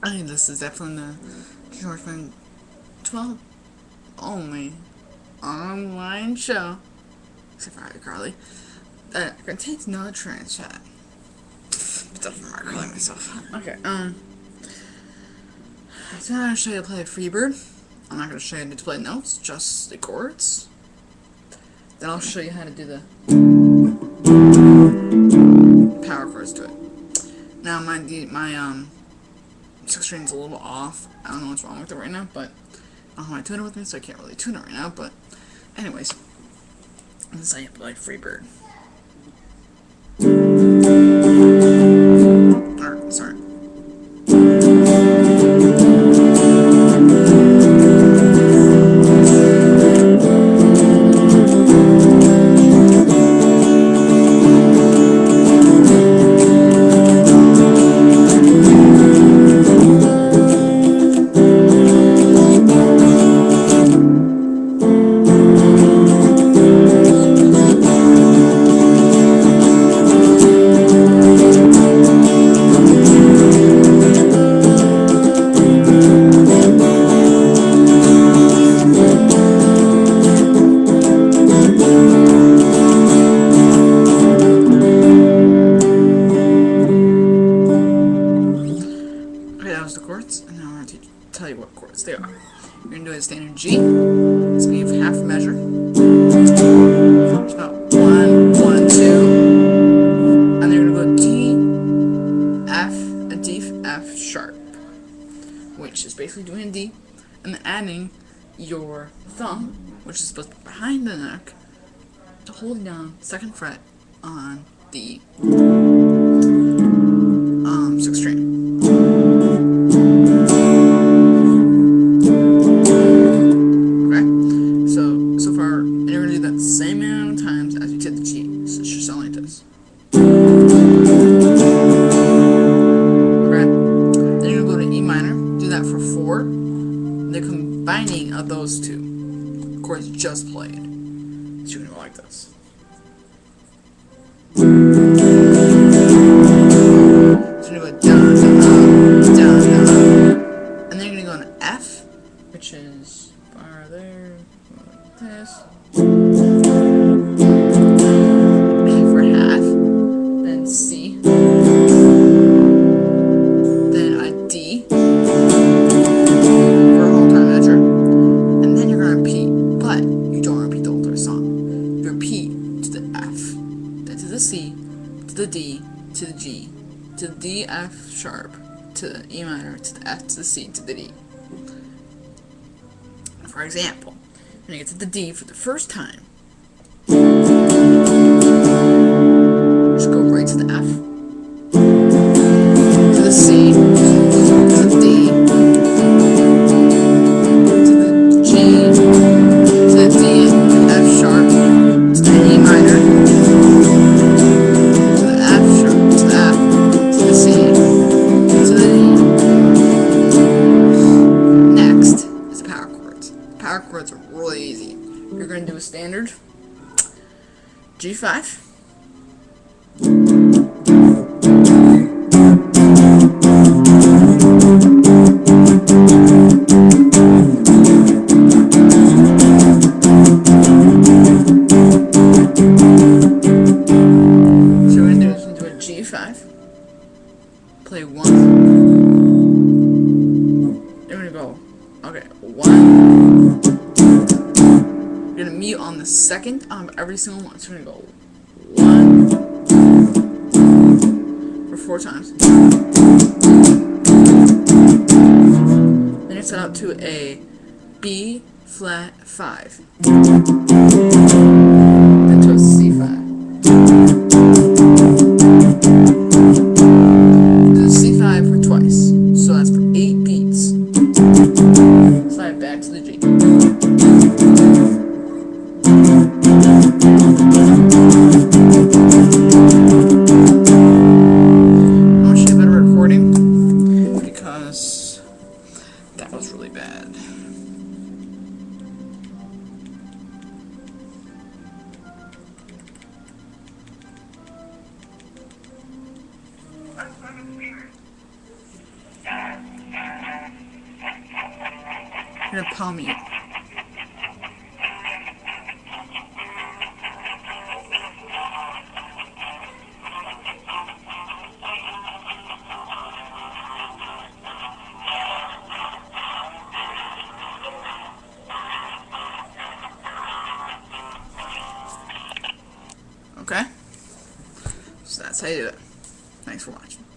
I think this is definitely the George 12 only online show, except for iCarly, that contains no trans chat. Except for iCarly myself. Okay, so I'm going to show you how to play Freebird. I'm not going to show you how to play notes, just the chords. Then I'll show you how to do the power chords to it. Now my six string's a little off. I don't know what's wrong with it right now, but I don't have my tuner with me, so I can't really tune it right now. But anyways, this is how you play Freebird. Or, sorry. And now I'm going to tell you what chords they are. You're going to do a standard G. It's going to be half measure. It's about 1, 1, 2. And then you're going to go D, F, a D, F sharp, which is basically doing a D, and then adding your thumb, which is supposed to be behind the neck, to hold down 2nd fret on the 6th string. Same amount of times as you hit the G, so it should sound like this. Okay, then you're gonna go to E minor, do that for 4. The combining of those two chords you just played. So you're gonna go like this. So you're gonna go down, down, down, down, and then you're gonna go into F, which is far there, like this. For half, then C, then a D for a whole time measure, and then you're gonna repeat, but you don't repeat the whole entire song. You repeat to the F, then to the C, to the D, to the G, to the D, F sharp, to the E minor, to the F, to the C, to the D. For example, when you get to the D for the first time, just go right to the F, to the C, to the D, to the G, to the D, F sharp, to the E minor, to the F sharp, to the F, to the C, to the D. Next is the power chords. Power chords are really easy. You're going to do a standard G5, play 1. You're gonna go, okay, 1. You're gonna mute on the second of every single one. So you're gonna go 1 for 4 times. Then you set out to a B flat 5. Then to a C5. C5 for twice, so that's for 8 beats. Slide back to the G. I want to show you a better recording because that was really bad. You're gonna palm mute. Okay? So that's how you do it. Thanks for watching.